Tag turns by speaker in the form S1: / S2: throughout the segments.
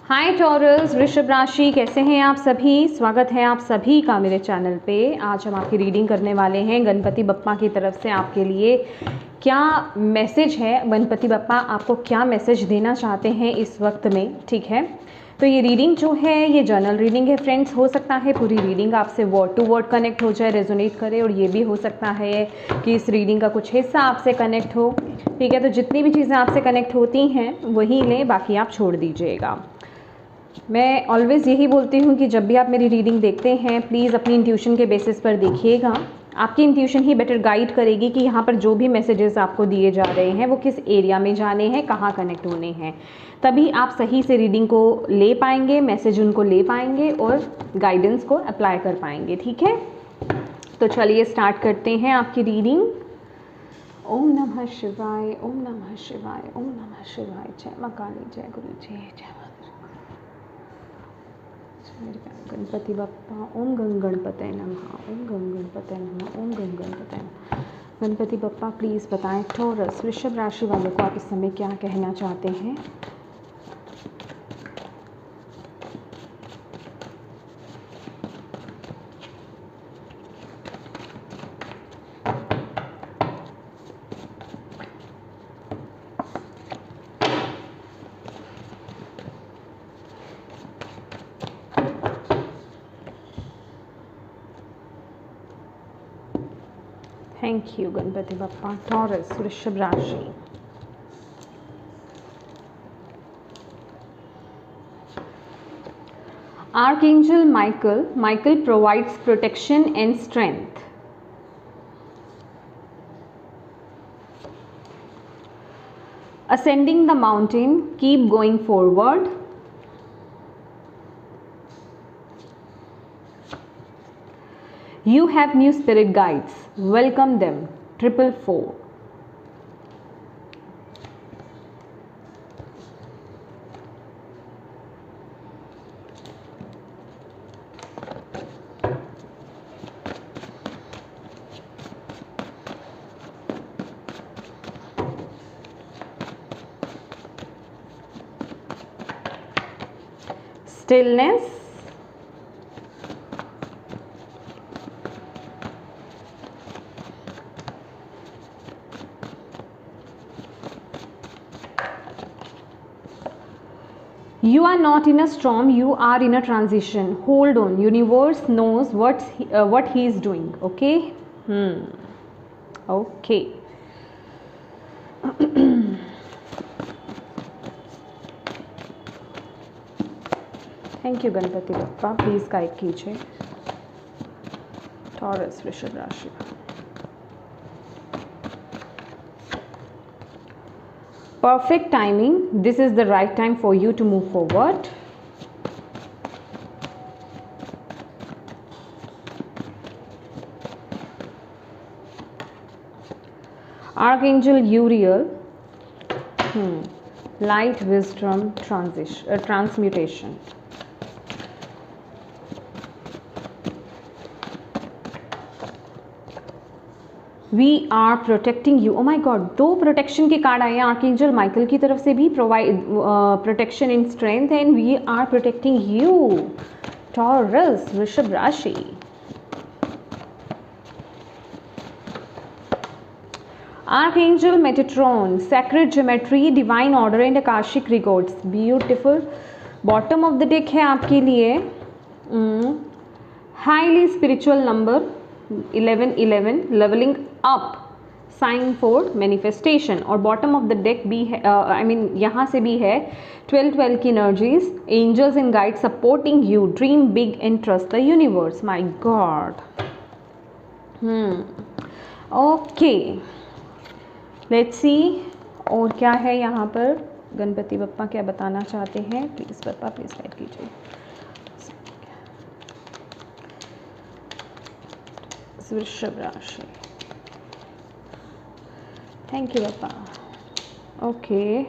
S1: हाय taurus, वृषभ राशि, कैसे हैं आप सभी। स्वागत है आप सभी का मेरे चैनल पे। आज हम आपकी रीडिंग करने वाले हैं गणपति बप्पा की तरफ से आपके लिए क्या मैसेज है। गणपति बप्पा आपको क्या मैसेज देना चाहते हैं इस वक्त में, ठीक है। तो ये रीडिंग जो है ये जर्नल रीडिंग है फ्रेंड्स। हो सकता है पूरी रीडिंग आपसे वर्ड टू वर्ड कनेक्ट हो जाए, रेजोनेट करे, और ये भी हो सकता है कि इस रीडिंग का कुछ हिस्सा आपसे कनेक्ट हो, ठीक है। तो जितनी भी चीज़ें आपसे कनेक्ट होती हैं वही लें, बाकी आप छोड़ दीजिएगा। मैं ऑलवेज़ यही बोलती हूँ कि जब भी आप मेरी रीडिंग देखते हैं प्लीज़ अपनी इंट्यूशन के बेसिस पर देखिएगा। आपकी इंट्यूशन ही बेटर गाइड करेगी कि यहाँ पर जो भी मैसेजेस आपको दिए जा रहे हैं वो किस एरिया में जाने हैं, कहाँ कनेक्ट होने हैं। तभी आप सही से रीडिंग को ले पाएंगे, मैसेज उनको ले पाएंगे और गाइडेंस को अप्लाई कर पाएंगे, ठीक है। तो चलिए स्टार्ट करते हैं आपकी रीडिंग। ओम नमः शिवाय, ओम नमः शिवाय, ओम नमः शिवाय। जय मां काली, जय गुरु जी, जय मां गणपति बप्पा। ओम गंग गणपतये नमः, ओम गंग गणपतये नमः, ओम गंग गणपतये नमः। गणपति बप्पा प्लीज़ बताएं टॉरस वृषभ राशि वालों को आप इस समय क्या कहना चाहते हैं। Thank you Ganpati Bappa. Taurus वृषभ राशि, archangel Michael. Michael provides protection and strength. Ascending the mountain, keep going forward. You have new spirit guides, welcome them. 444. Stillness. You are not in a storm, you are in a transition. Hold on, universe knows what he is doing. Okay. Okay. Thank you Ganpati Bappa, please guide कीजिए taurus वृषभ राशि। Perfect timing. This is the right time for you to move forward. Archangel Uriel. Light wisdom transmutation. We are protecting you. Oh my God, 2 protection के card आए हैं archangel Michael की तरफ से भी। Provide protection in strength and we are protecting you Taurus वृषभ राशि। Archangel Metatron, sacred geometry, divine order and akashic records. Beautiful. Bottom of the deck है आपके लिए highly spiritual number 1111, levelling up, sign for manifestation. और bottom of the deck भी है, यहाँ से भी है 12 की energies, angels and guide supporting you, dream big and trust the universe. My God. Okay, let's see और क्या है यहाँ पर। गणपति बप्पा क्या बताना चाहते हैं, प्लीज़ बप्पा प्लीज़ गाइड कीजिए। वृषभ राशि, थैंक यू बप्पा। ओके,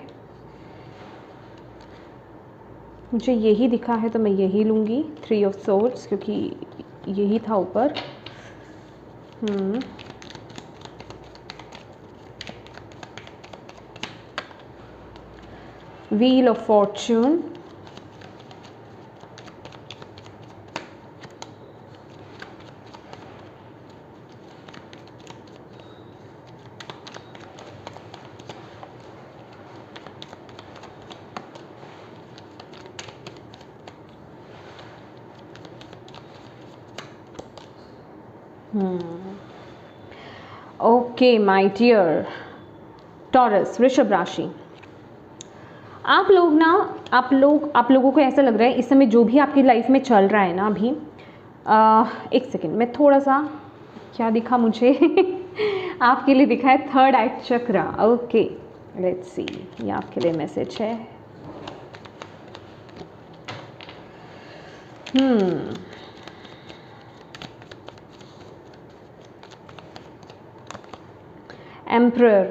S1: मुझे यही दिखा है तो मैं यही लूँगी, 3 ऑफ सोर्ड्स, क्योंकि यही था ऊपर। Wheel of Fortune, okay my dear Taurus, वृषभ राशि, आप लोगों को ऐसा लग रहा है इस समय जो भी आपकी लाइफ में चल रहा है ना अभी, एक सेकेंड, मैं थोड़ा सा, क्या दिखा मुझे आपके लिए दिखा है third I chakra. Okay let's सी, ये आपके लिए मैसेज है। एम्परर,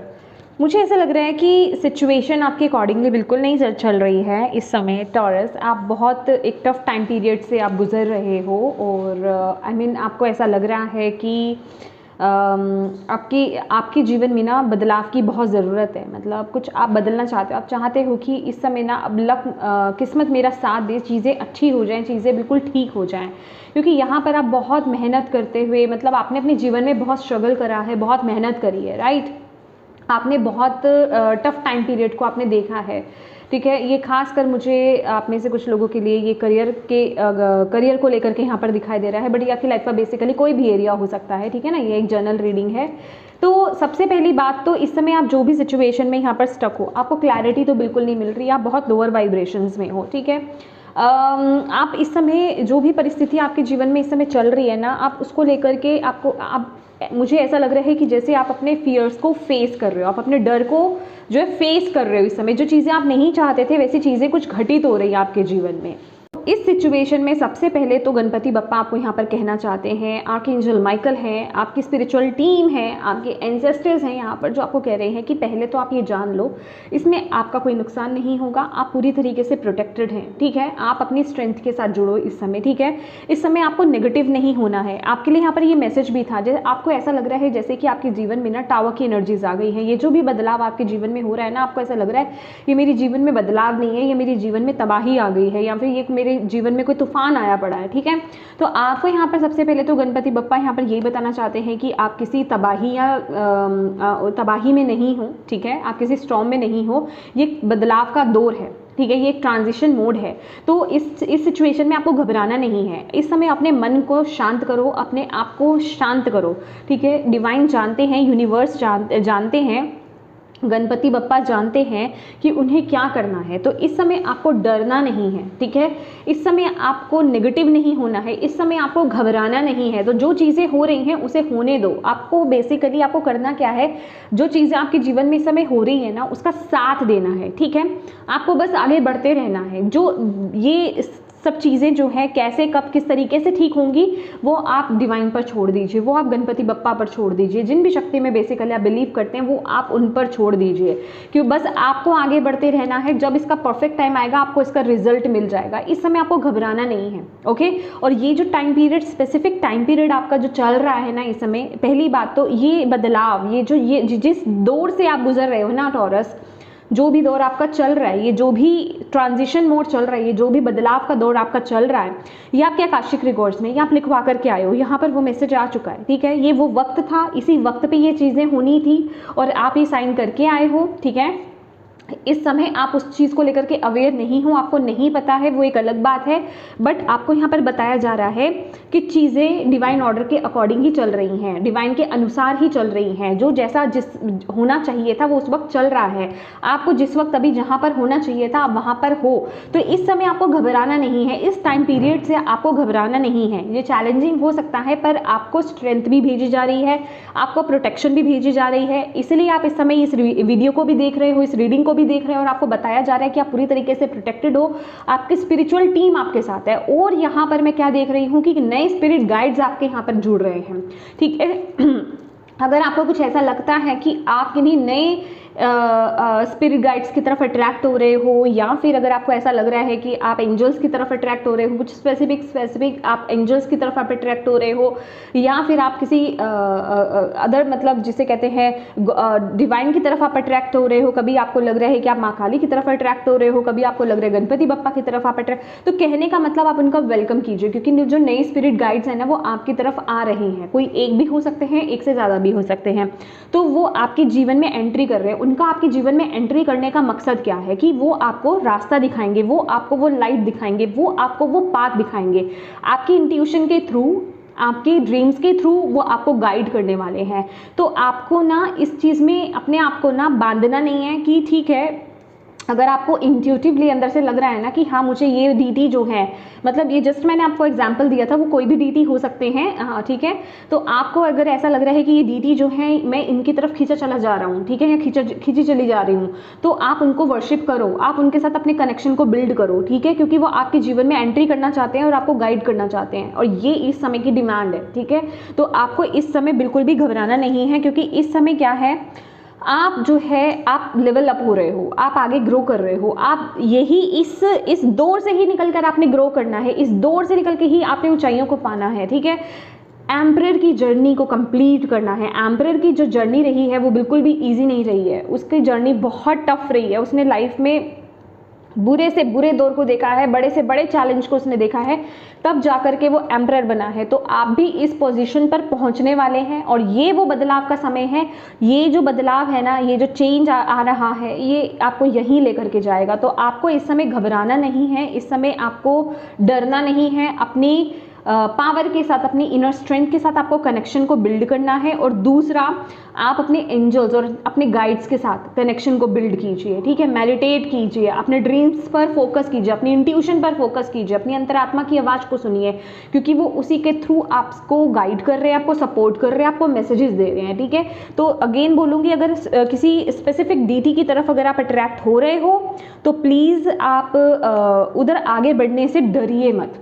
S1: मुझे ऐसा लग रहा है कि सिचुएशन आपके अकॉर्डिंगली बिल्कुल नहीं चल रही है इस समय टॉरस। आप बहुत एक टफ टाइम पीरियड से आप गुजर रहे हो और आई मीन आपको ऐसा लग रहा है कि आपके जीवन में ना बदलाव की बहुत ज़रूरत है। मतलब कुछ आप बदलना चाहते हो, आप चाहते हो कि इस समय ना अब किस्मत मेरा साथ दे, चीज़ें अच्छी हो जाएं, चीज़ें बिल्कुल ठीक हो जाएं, क्योंकि यहाँ पर आप बहुत मेहनत करते हुए, मतलब आपने अपने जीवन में बहुत स्ट्रगल करा है, बहुत मेहनत करी है, राइट। आपने बहुत टफ टाइम पीरियड को आपने देखा है, ठीक है। ये खासकर मुझे आप में से कुछ लोगों के लिए ये करियर को लेकर के यहाँ पर दिखाई दे रहा है, बट ये आपकी लाइफ का बेसिकली कोई भी एरिया हो सकता है, ठीक है ना। ये एक जनरल रीडिंग है। तो सबसे पहली बात तो इस समय आप जो भी सिचुएशन में यहाँ पर स्टक हो, आपको क्लैरिटी तो बिल्कुल नहीं मिल रही, आप बहुत लोअर वाइब्रेशंस में हो, ठीक है। आप इस समय जो भी परिस्थिति आपके जीवन में इस समय चल रही है ना, आप उसको लेकर के मुझे ऐसा लग रहा है कि जैसे आप अपने फियर्स को फेस कर रहे हो, आप अपने डर को जो है फेस कर रहे हो। इस समय जो चीज़ें आप नहीं चाहते थे वैसी चीज़ें कुछ घटित हो रही है आपके जीवन में। इस सिचुएशन में सबसे पहले तो गणपति बप्पा आपको यहाँ पर कहना चाहते हैं, आर्कएंजल माइकल है, आपकी स्पिरिचुअल टीम है, आपके एंसेस्टर्स हैं यहाँ पर, जो आपको कह रहे हैं कि पहले तो आप ये जान लो इसमें आपका कोई नुकसान नहीं होगा, आप पूरी तरीके से प्रोटेक्टेड हैं, ठीक है। आप अपनी स्ट्रेंथ के साथ जुड़ो इस समय, ठीक है। इस समय आपको नेगेटिव नहीं होना है। आपके लिए यहाँ पर ये मैसेज भी था, जैसे आपको ऐसा लग रहा है जैसे कि आपके जीवन में ना टावर की एनर्जीज आ गई हैं। ये जो भी बदलाव आपके जीवन में हो रहा है ना, आपको ऐसा लग रहा है ये मेरे जीवन में बदलाव नहीं है, ये मेरे जीवन में तबाही आ गई है, या फिर ये मेरे जीवन में कोई तूफान आया पड़ा है, ठीक है। तो आपको यहाँ पर सबसे पहले तो गणपति बप्पा यहाँ पर यही बताना चाहते हैं कि आप किसी तबाही में नहीं हो, ठीक है। आप किसी स्टॉर्म में नहीं हो, ये बदलाव का दौर है, ठीक है। ये एक ट्रांजिशन मोड है। तो इस सिचुएशन में आपको घबराना नहीं है। इस समय अपने मन को शांत करो, अपने आप को शांत करो, ठीक है। डिवाइन जानते हैं, यूनिवर्स जानते हैं, गणपति बप्पा जानते हैं कि उन्हें क्या करना है। तो इस समय आपको डरना नहीं है, ठीक है। इस समय आपको नेगेटिव नहीं होना है, इस समय आपको घबराना नहीं है। तो जो चीज़ें हो रही हैं उसे होने दो। आपको बेसिकली आपको करना क्या है, जो चीज़ें आपके जीवन में इस समय हो रही है ना, उसका साथ देना है, ठीक है। आपको बस आगे बढ़ते रहना है। जो ये सब चीज़ें जो है कैसे कब किस तरीके से ठीक होंगी वो आप डिवाइन पर छोड़ दीजिए, वो आप गणपति बप्पा पर छोड़ दीजिए। जिन भी शक्ति में बेसिकली आप बिलीव करते हैं वो आप उन पर छोड़ दीजिए, क्योंकि बस आपको आगे बढ़ते रहना है। जब इसका परफेक्ट टाइम आएगा आपको इसका रिजल्ट मिल जाएगा। इस समय आपको घबराना नहीं है, ओके। और ये जो time period, specific time period आपका जो चल रहा है ना इस समय, पहली बात तो ये बदलाव, ये जिस दौर से आप गुजर रहे हो ना टॉरस, जो भी दौर आपका चल रहा है, ये जो भी ट्रांजिशन मोड चल रहा है, ये जो भी बदलाव का दौर आपका चल रहा है, ये आपके आकाशिक रिकॉर्ड्स में, ये आप लिखवा करके आए हो, यहाँ पर वो मैसेज आ चुका है, ठीक है। ये वो वक्त था, इसी वक्त पे ये चीज़ें होनी थी और आप ये साइन करके आए हो, ठीक है। इस समय आप उस चीज़ को लेकर के अवेयर नहीं हो, आपको नहीं पता है, वो एक अलग बात है। बट आपको यहाँ पर बताया जा रहा है कि चीज़ें डिवाइन ऑर्डर के अकॉर्डिंग ही चल रही हैं, डिवाइन के अनुसार ही चल रही हैं। जो जैसा जिस होना चाहिए था वो उस वक्त चल रहा है। आपको जिस वक्त अभी जहाँ पर होना चाहिए था आप वहाँ पर हो। तो इस समय आपको घबराना नहीं है, इस टाइम पीरियड से आपको घबराना नहीं है। ये चैलेंजिंग हो सकता है पर आपको स्ट्रेंथ भी भेजी जा रही है, आपको प्रोटेक्शन भी भेजी जा रही है। इसलिए आप इस समय इस वीडियो को भी देख रहे हो, इस रीडिंग को भी देख रहे हैं और आपको बताया जा रहा है कि आप पूरी तरीके से प्रोटेक्टेड हो, आपकी स्पिरिचुअल टीम आपके साथ है। और यहाँ पर मैं क्या देख रही हूँ कि नए स्पिरिट गाइड्स आपके यहाँ पर जुड़ रहे हैं, ठीक है। अगर आपको कुछ ऐसा लगता है कि आप किन्हीं नए स्पिरिट गाइड्स की तरफ अट्रैक्ट हो रहे हो, या फिर अगर आपको ऐसा लग रहा है कि आप एंजल्स की तरफ अट्रैक्ट हो रहे हो, कुछ स्पेसिफिक आप एंजल्स की तरफ आप अट्रैक्ट हो रहे हो, या फिर आप किसी अदर मतलब जिसे कहते हैं डिवाइन की तरफ आप अट्रैक्ट हो रहे हो, कभी आपको लग रहा है कि आप माँ काली की तरफ अट्रैक्ट हो रहे हो, कभी आपको लग रहा है गणपति बप्पा की तरफ आप अट्रैक्ट, तो कहने का मतलब आप उनका वेलकम कीजिए, क्योंकि जो नए स्पिरिट गाइड्स हैं ना वो आपकी तरफ आ रहे हैं। कोई एक भी हो सकते हैं, एक से ज़्यादा भी हो सकते हैं। तो वो आपके जीवन में एंट्री कर रहे हैं। उनका आपके जीवन में एंट्री करने का मकसद क्या है कि वो आपको रास्ता दिखाएंगे, वो आपको वो लाइट दिखाएंगे, वो आपको वो पाथ दिखाएंगे। आपकी इंट्यूशन के थ्रू आपके ड्रीम्स के थ्रू वो आपको गाइड करने वाले हैं। तो आपको ना इस चीज़ में अपने आप को ना बांधना नहीं है कि ठीक है, अगर आपको इंट्यूटिवली अंदर से लग रहा है ना कि हाँ मुझे ये डीटी जो है, मतलब ये जस्ट मैंने आपको एग्जांपल दिया था, वो कोई भी डीटी हो सकते हैं, ठीक है। तो आपको अगर ऐसा लग रहा है कि ये डीटी जो है मैं इनकी तरफ खींचा चला जा रहा हूँ, ठीक है, या खींची चली जा रही हूँ, तो आप उनको वर्शिप करो, आप उनके साथ अपने कनेक्शन को बिल्ड करो, ठीक है, क्योंकि वो आपके जीवन में एंट्री करना चाहते हैं और आपको गाइड करना चाहते हैं, और ये इस समय की डिमांड है, ठीक है। तो आपको इस समय बिल्कुल भी घबराना नहीं है, क्योंकि इस समय क्या है, आप जो है आप लेवल अप हो रहे हो, आप आगे ग्रो कर रहे हो, आप यही इस दौर से ही निकल कर आपने ग्रो करना है, इस दौर से निकल के ही आपने ऊंचाइयों को पाना है, ठीक है। एम्परर की जर्नी को कंप्लीट करना है। एम्परर की जो जर्नी रही है वो बिल्कुल भी इजी नहीं रही है, उसकी जर्नी बहुत टफ रही है, उसने लाइफ में बुरे से बुरे दौर को देखा है, बड़े से बड़े चैलेंज को उसने देखा है, तब जाकर के वो एम्परर बना है। तो आप भी इस पोजीशन पर पहुंचने वाले हैं, और ये वो बदलाव का समय है। ये जो बदलाव है ना, ये जो चेंज आ रहा है, ये आपको यहीं लेकर के जाएगा। तो आपको इस समय घबराना नहीं है, इस समय आपको डरना नहीं है, अपनी पावर के साथ, अपनी इनर स्ट्रेंथ के साथ आपको कनेक्शन को बिल्ड करना है। और दूसरा, आप अपने एंजल्स और अपने गाइड्स के साथ कनेक्शन को बिल्ड कीजिए, ठीक है, मेडिटेट कीजिए, अपने ड्रीम्स पर फोकस कीजिए, अपनी इंट्यूशन पर फोकस कीजिए, अपनी अंतरात्मा की आवाज़ को सुनिए, क्योंकि वो उसी के थ्रू आपको गाइड कर रहे हैं, आपको सपोर्ट कर रहे हैं, आपको मैसेजेस दे रहे हैं, ठीक है। तो अगेन बोलूँगी, अगर किसी स्पेसिफिक डीटी की तरफ अगर आप अट्रैक्ट हो रहे हो तो प्लीज़ आप उधर आगे बढ़ने से डरिए मत,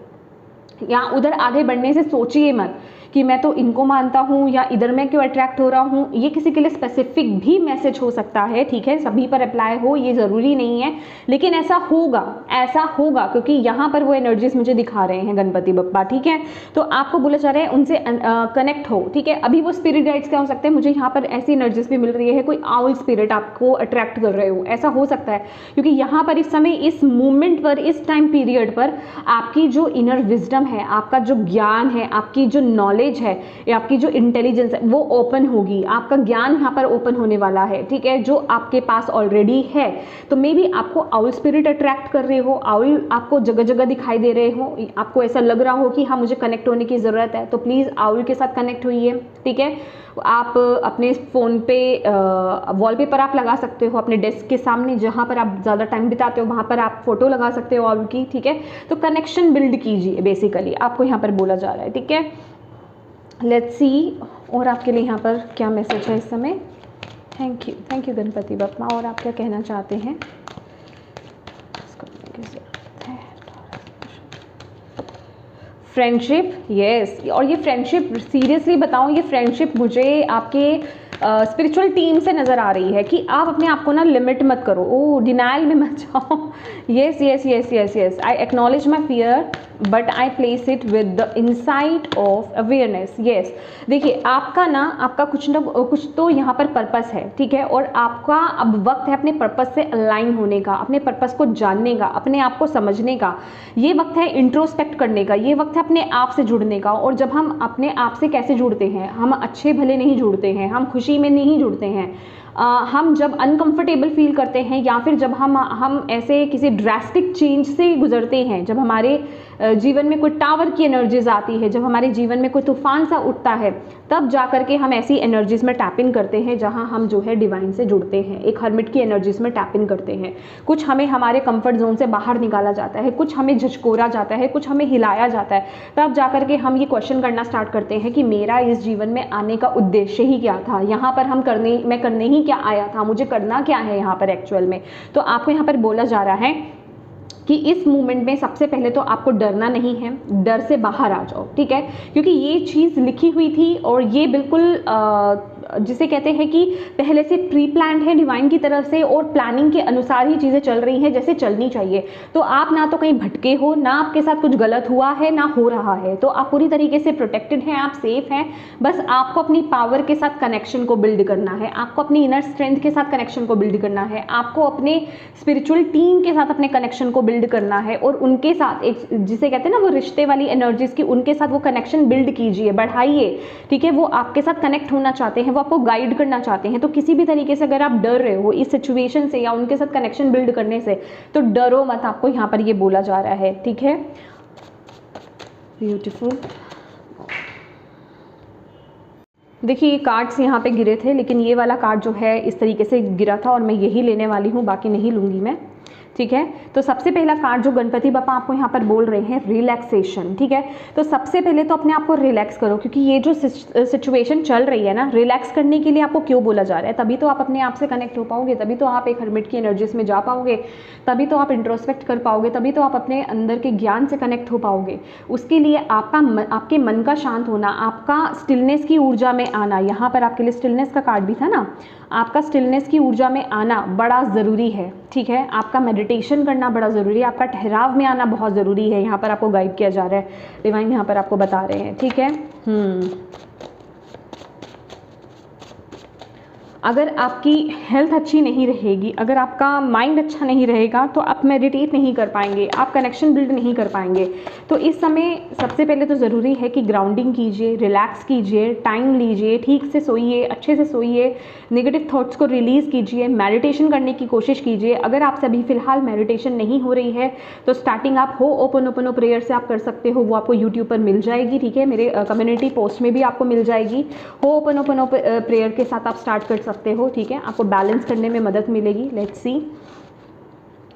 S1: या उधर आगे बढ़ने से सोचिए मत कि मैं तो इनको मानता हूँ या इधर मैं क्यों अट्रैक्ट हो रहा हूँ। ये किसी के लिए स्पेसिफिक भी मैसेज हो सकता है, ठीक है, सभी पर अप्लाई हो ये ज़रूरी नहीं है, लेकिन ऐसा होगा क्योंकि यहाँ पर वो एनर्जीज मुझे दिखा रहे हैं गणपति बप्पा, ठीक है। तो आपको बोला जा रहा है उनसे कनेक्ट हो, ठीक है। अभी वो स्पिरिट गाइड्स क्या हो सकते हैं, मुझे यहाँ पर ऐसी एनर्जीज भी मिल रही है, कोई आउल स्पिरिट आपको अट्रैक्ट कर रहे हो, ऐसा हो सकता है, क्योंकि यहाँ पर इस समय, इस मूवमेंट पर, इस टाइम पीरियड पर आपकी जो इनर विजडम है, आपका जो ज्ञान है, आपकी जो नॉलेज है, या आपकी जो इंटेलिजेंस है, वो ओपन होगी, आपका ज्ञान यहाँ पर ओपन होने वाला है, ठीक है, जो आपके पास ऑलरेडी है। तो मे बी आपको आउल स्पिरिट अट्रैक्ट कर रहे हो, आउल आपको जगह जगह दिखाई दे रहे हो, आपको ऐसा लग रहा हो कि हाँ मुझे कनेक्ट होने की ज़रूरत है, तो प्लीज़ आउल के साथ कनेक्ट होइए, ठीक है। आप अपने फ़ोन पे वॉलपेपर आप लगा सकते हो, अपने डेस्क के सामने जहाँ पर आप ज़्यादा टाइम बिताते हो वहाँ पर आप फोटो लगा सकते हो आउल की, ठीक है। तो कनेक्शन बिल्ड कीजिए, बेसिकली आपको यहाँ पर बोला जा रहा है, ठीक है। लेट्स सी और आपके लिए यहाँ पर क्या मैसेज है इस समय। Thank you Ganpati Bappa. और आप क्या कहना चाहते हैं? Friendship, yes. और ये फ्रेंडशिप, सीरियसली बताऊँ, ये फ्रेंडशिप मुझे आपके स्पिरिचुअल टीम से नज़र आ रही है कि आप अपने आप को ना लिमिट मत करो, ओ डिनाइल में मत जाओ। Yes yes yes yes yes, I acknowledge my fear but I place it with the insight of awareness. Yes, देखिए आपका कुछ तो यहाँ पर पर्पस है, ठीक है, और आपका अब वक्त है अपने पर्पस से अलाइन होने का, अपने पर्पस को जानने का, अपने आप को समझने का। ये वक्त है इंट्रोस्पेक्ट करने का, ये वक्त है अपने आप से जुड़ने का। और जब हम अपने आप से कैसे जुड़ते हैं, हम अच्छे भले नहीं जुड़ते हैं, हम खुशी में नहीं जुड़ते हैं, हम जब अनकंफर्टेबल फील करते हैं, या फिर जब हम ऐसे किसी ड्रास्टिक चेंज से गुजरते हैं, जब हमारे जीवन में कोई टावर की एनर्जीज आती है, जब हमारे जीवन में कोई तूफान सा उठता है, तब जाकर के हम ऐसी एनर्जीज में टैप इन करते हैं जहां हम जो है डिवाइन से जुड़ते हैं, एक हर्मिट की एनर्जीज में टैप इन करते हैं। कुछ हमें हमारे कंफर्ट जोन से बाहर निकाला जाता है, कुछ हमें झचकोरा जाता है, कुछ हमें हिलाया जाता है, तब जाकर के हम ये क्वेश्चन करना स्टार्ट करते हैं कि मेरा इस जीवन में आने का उद्देश्य ही क्या था, यहाँ पर मैं करने ही क्या आया था, मुझे करना क्या है यहाँ पर एक्चुअल में। तो आपको यहाँ पर बोला जा रहा है कि इस मूवमेंट में सबसे पहले तो आपको डरना नहीं है, डर से बाहर आ जाओ, ठीक है, क्योंकि ये चीज़ लिखी हुई थी और ये बिल्कुल जिसे कहते हैं कि पहले से प्री प्लान्ड है डिवाइन की तरफ से, और प्लानिंग के अनुसार ही चीज़ें चल रही हैं जैसे चलनी चाहिए। तो आप ना तो कहीं भटके हो, ना आपके साथ कुछ गलत हुआ है, ना हो रहा है, तो आप पूरी तरीके से प्रोटेक्टेड हैं, आप सेफ हैं। बस आपको अपनी पावर के साथ कनेक्शन को बिल्ड करना है, आपको अपनी इनर स्ट्रेंथ के साथ कनेक्शन को बिल्ड करना है, आपको अपने स्पिरिचुअल टीम के साथ अपने कनेक्शन को बिल्ड करना है, और उनके साथ एक जिसे कहते हैं ना वो रिश्ते वाली एनर्जीज की, उनके साथ वो कनेक्शन बिल्ड कीजिए, बढ़ाइए, ठीक है। वो आपके साथ कनेक्ट होना चाहते हैं, वो आपको गाइड करना चाहते हैं। तो किसी भी तरीके से अगर आप डर रहे हो इस सिचुएशन से या उनके साथ कनेक्शन बिल्ड करने से, तो डरो मत, आपको यहाँ पर ये बोला जा रहा है, ठीक है। ब्यूटीफुल। देखिए ये कार्ड्स यहाँ पे गिरे थे, लेकिन ये वाला कार्ड जो है इस तरीके से गिरा था और मैं यही लेने वाली हूँ, बाकी नहीं लूँगी मैं। ठीक है, तो सबसे पहला कार्ड जो गणपति बप्पा आपको यहाँ पर बोल रहे हैं, रिलैक्सेशन। ठीक है, तो सबसे पहले तो अपने आप को रिलैक्स करो, क्योंकि ये जो सिचुएशन चल रही है ना, रिलैक्स करने के लिए आपको क्यों बोला जा रहा है, तभी तो आप अपने आप से कनेक्ट हो पाओगे, तभी तो आप एक हर्मिट की एनर्जीज में जा पाओगे, तभी तो आप इंट्रोस्पेक्ट कर पाओगे, तभी तो आप अपने अंदर के ज्ञान से कनेक्ट हो पाओगे। उसके लिए आपके मन का शांत होना, आपका स्टिलनेस की ऊर्जा में आना, यहाँ पर आपके लिए स्टिलनेस का कार्ड भी था ना, आपका स्टिलनेस की ऊर्जा में आना बड़ा ज़रूरी है। ठीक है, आपका मेडिटेशन करना बड़ा ज़रूरी है, आपका ठहराव में आना बहुत ज़रूरी है। यहाँ पर आपको गाइड किया जा रहा है, डिवाइन यहाँ पर आपको बता रहे हैं। ठीक है, अगर आपकी हेल्थ अच्छी नहीं रहेगी, अगर आपका माइंड अच्छा नहीं रहेगा, तो आप मेडिटेट नहीं कर पाएंगे, आप कनेक्शन बिल्ड नहीं कर पाएंगे। तो इस समय सबसे पहले तो ज़रूरी है कि ग्राउंडिंग कीजिए, रिलैक्स कीजिए, टाइम लीजिए, ठीक से सोइए, अच्छे से सोइए, नेगेटिव थॉट्स को रिलीज़ कीजिए, मेडिटेशन करने की कोशिश कीजिए। अगर आपसे अभी फ़िलहाल मेडिटेशन नहीं हो रही है तो स्टार्टिंग आप होओपोनोपोनो प्रेयर से आप कर सकते हो, वो आपको यूट्यूब पर मिल जाएगी। ठीक है, मेरे कम्युनिटी पोस्ट में भी आपको मिल जाएगी। होओपोनोपोनो प्रेयर के साथ आप स्टार्ट कर सकते हो। ठीक है, आपको बैलेंस करने में मदद मिलेगी। Let's see,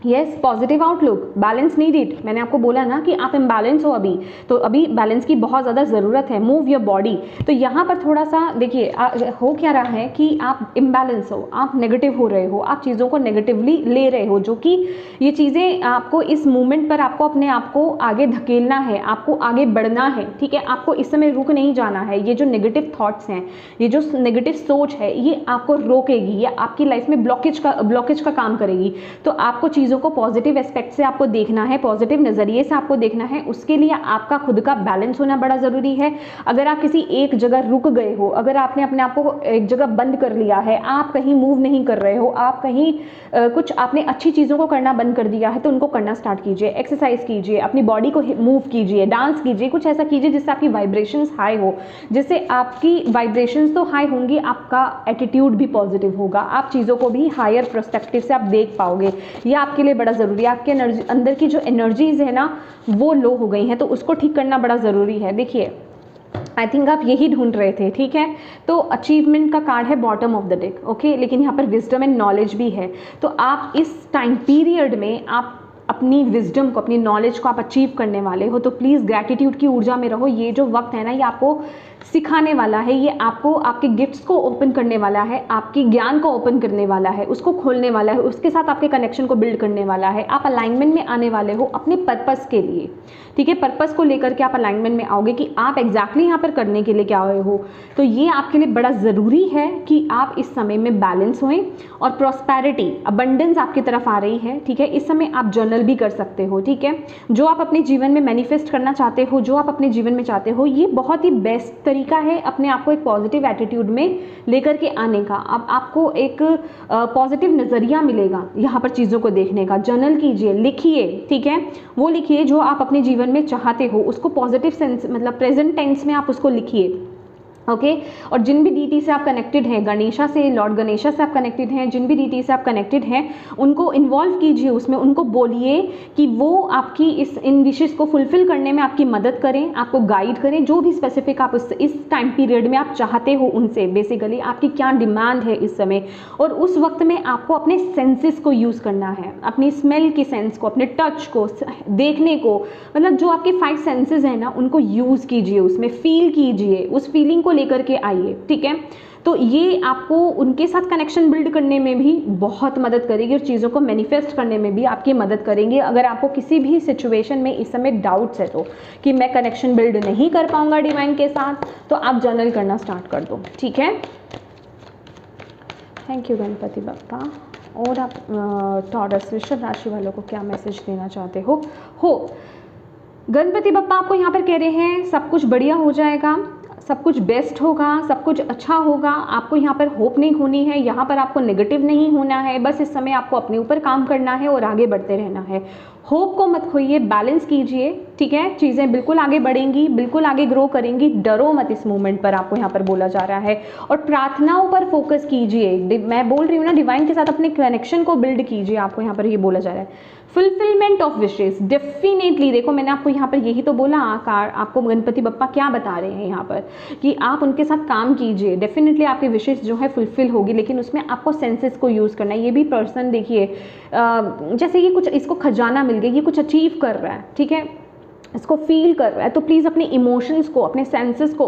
S1: yes, positive outlook, balance needed. मैंने आपको बोला ना कि आप इम्बैलेंस हो अभी, तो अभी बैलेंस की बहुत ज़्यादा ज़रूरत है। Move your body. तो यहाँ पर थोड़ा सा देखिए हो क्या रहा है कि आप इम्बैलेंस हो, आप नेगेटिव हो रहे हो, आप चीज़ों को नेगेटिवली ले रहे हो, जो कि ये चीज़ें आपको इस मूवमेंट पर आपको अपने आप को आगे धकेलना है, आपको आगे बढ़ना है। ठीक है, आपको इस समय रुक नहीं जाना है। ये जो नेगेटिव थॉट्स हैं, ये जो नेगेटिव सोच है, ये आपको रोकेगी, ये आपकी लाइफ में ब्लॉकेज का काम करेगी। तो आपको चीज़ों को पॉजिटिव एस्पेक्ट से आपको देखना है, पॉजिटिव नज़रिए से आपको देखना है। उसके लिए आपका खुद का बैलेंस होना बड़ा ज़रूरी है। अगर आप किसी एक जगह रुक गए हो, अगर आपने अपने आप को एक जगह बंद कर लिया है, आप कहीं मूव नहीं कर रहे हो, आप कहीं कुछ आपने अच्छी चीज़ों को करना बंद कर दिया है, तो उनको करना स्टार्ट कीजिए। एक्सरसाइज कीजिए, अपनी बॉडी को मूव कीजिए, डांस कीजिए, कुछ ऐसा कीजिए जिससे आपकी वाइब्रेशंस हाई हो। जिससे आपकी वाइब्रेशंस तो हाई होंगी, आपका एटीट्यूड भी पॉजिटिव होगा, आप चीज़ों को भी हायर पर्सपेक्टिव से आप देख पाओगे। ये आपके लिए बड़ा ज़रूरी है। आपके अंदर की जो एनर्जीज है ना, वो लो हो गई हैं, तो उसको ठीक करना बड़ा ज़रूरी है। देखिए, आई थिंक आप यही ढूंढ रहे थे। ठीक है, तो अचीवमेंट का कार्ड है bottom of the deck. Okay, लेकिन यहाँ पर विजडम एंड नॉलेज भी है। तो आप इस टाइम पीरियड में आप अपनी विजडम को, अपनी नॉलेज को आप अचीव करने वाले हो, तो प्लीज़ ग्रैटिट्यूड की ऊर्जा में रहो। ये जो वक्त है ना, ये आपको सिखाने वाला है, ये आपको आपके गिफ्ट्स को ओपन करने वाला है, आपकी ज्ञान को ओपन करने वाला है, उसको खोलने वाला है, उसके साथ आपके कनेक्शन को बिल्ड करने वाला है। आप अलाइनमेंट में आने वाले हो अपने पर्पस के लिए। ठीक है, पर्पस को लेकर के आप अलाइनमेंट में आओगे कि आप एग्जैक्टली यहाँ पर करने के लिए क्या आए हो। तो ये आपके लिए बड़ा ज़रूरी है कि आप इस समय में बैलेंस होएं और प्रॉस्पेरिटी, अबंडेंस आपकी तरफ आ रही है। ठीक है, इस समय आप जर्नल भी कर सकते हो। ठीक है, जो आप अपने जीवन में मैनिफेस्ट करना चाहते हो, जो आप अपने जीवन में चाहते हो, ये बहुत ही बेस्ट तरीका है अपने आप को एक पॉजिटिव एटीट्यूड में लेकर के आने का। अब आपको एक पॉजिटिव नज़रिया मिलेगा यहाँ पर चीज़ों को देखने का। जर्नल कीजिए, लिखिए। ठीक है, वो लिखिए जो आप अपने जीवन में चाहते हो, उसको पॉजिटिव सेंस, मतलब प्रेजेंट टेंस में आप उसको लिखिए। ओके, और जिन भी डीटी से आप कनेक्टेड हैं, गणेशा से, लॉर्ड गणेशा से आप कनेक्टेड हैं, जिन भी डीटी से आप कनेक्टेड हैं, उनको इन्वॉल्व कीजिए उसमें। उनको बोलिए कि वो आपकी इन विशेष को फुलफिल करने में आपकी मदद करें, आपको गाइड करें। जो भी स्पेसिफिक आप इस टाइम पीरियड में आप चाहते हो उनसे, बेसिकली आपकी क्या डिमांड है इस समय। और उस वक्त में आपको अपने सेंसेस को यूज़ करना है, अपनी स्मेल की सेंस को, अपने टच को, देखने को, मतलब जो आपके 5 सेंसेस हैं ना, उनको यूज़ कीजिए, उसमें फील कीजिए, उस फीलिंग को लेकर के आइए। ठीक है, तो ये आपको उनके साथ कनेक्शन बिल्ड करने में भी बहुत मदद करेगी और चीज़ों को मैनिफेस्ट करने में भी आपकी मदद करेंगे। अगर आपको किसी भी सिचुएशन में इस समय डाउट्स है तो कि मैं कनेक्शन बिल्ड नहीं कर पाऊंगा डिवाइन के साथ, तो आप जर्नल करना स्टार्ट कर दो। ठीक है, थैंक यू गणपति बप्पा। और आप टॉरस वृषभ राशि वालों को क्या मैसेज देना चाहते हो? गणपति बप्पा आपको यहाँ पर कह रहे हैं सब कुछ बढ़िया हो जाएगा, सब कुछ बेस्ट होगा, सब कुछ अच्छा होगा। आपको यहाँ पर होप नहीं खोनी है, यहाँ पर आपको नेगेटिव नहीं होना है। बस इस समय आपको अपने ऊपर काम करना है और आगे बढ़ते रहना है। होप को मत खोइए, बैलेंस कीजिए, ठीक है, चीज़ें बिल्कुल आगे बढ़ेंगी, बिल्कुल आगे ग्रो करेंगी, डरो मत इस मोमेंट पर, आपको यहाँ पर बोला जा रहा है। और प्रार्थनाओं पर फोकस कीजिए, मैं बोल रही हूँ ना, डिवाइन के साथ अपने कनेक्शन को बिल्ड कीजिए, आपको यहाँ पर ये बोला जा रहा है। फुलफिलमेंट ऑफ विशेस, डेफिनेटली देखो मैंने आपको यहाँ पर यही तो बोला, आपको गणपति बप्पा क्या बता रहे हैं यहाँ पर कि आप उनके साथ काम कीजिए, डेफिनेटली आपकी विशेस जो है फुलफिल होगी, लेकिन उसमें आपको सेंसेस को यूज़ करना है। ये भी पर्सन देखिए जैसे ये कुछ, इसको खजाना मिल गया, ये कुछ अचीव कर रहा है, ठीक है, इसको फील कर रहा है, तो प्लीज़ अपने इमोशंस को, अपने सेंसेस को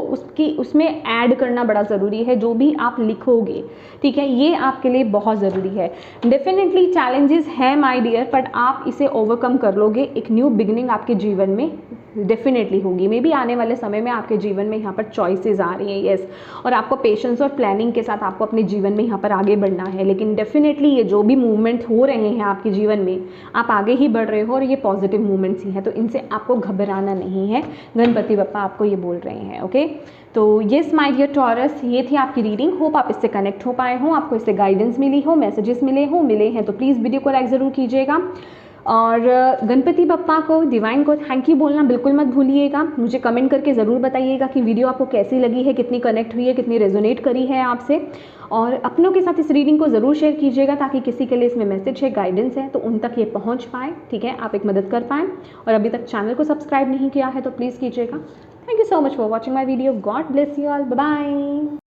S1: उसमें ऐड करना बड़ा ज़रूरी है। जो भी आप लिखोगे, ठीक है, ये आपके लिए बहुत ज़रूरी है। डेफिनेटली चैलेंजेस हैं माय डियर, बट आप इसे ओवरकम कर लोगे। एक न्यू बिगिनिंग आपके जीवन में डेफिनेटली होगी। मे बी आने वाले समय में आपके जीवन में यहाँ पर चॉइसेस आ रही हैं, येस, और आपको पेशेंस और प्लानिंग के साथ आपको अपने जीवन में यहाँ पर आगे बढ़ना है। लेकिन डेफिनेटली ये जो भी मूवमेंट हो रहे हैं आपके जीवन में, आप आगे ही बढ़ रहे हो और ये पॉजिटिव मूवमेंट्स ही हैं, तो इनसे आपको घबराना नहीं है। गणपति बप्पा आपको ये बोल रहे हैं, ओके। तो येस माय डियर टॉरस, ये थी आपकी रीडिंग। होप आप इससे कनेक्ट हो पाए हों, आपको इससे गाइडेंस मिली हो, मैसेजेस मिले हैं तो प्लीज़ वीडियो को लाइक ज़रूर कीजिएगा। और गणपति बप्पा को, डिवाइन को थैंक यू बोलना बिल्कुल मत भूलिएगा। मुझे कमेंट करके ज़रूर बताइएगा कि वीडियो आपको कैसी लगी है, कितनी कनेक्ट हुई है, कितनी रेजोनेट करी है आपसे। और अपनों के साथ इस रीडिंग को ज़रूर शेयर कीजिएगा, ताकि किसी के लिए इसमें मैसेज है, गाइडेंस है, तो उन तक ये पहुंच पाए, ठीक है, आप एक मदद कर पाएँ। और अभी तक चैनल को सब्सक्राइब नहीं किया है तो प्लीज़ कीजिएगा। Thank you so much for watching my video. God bless you all, bye bye.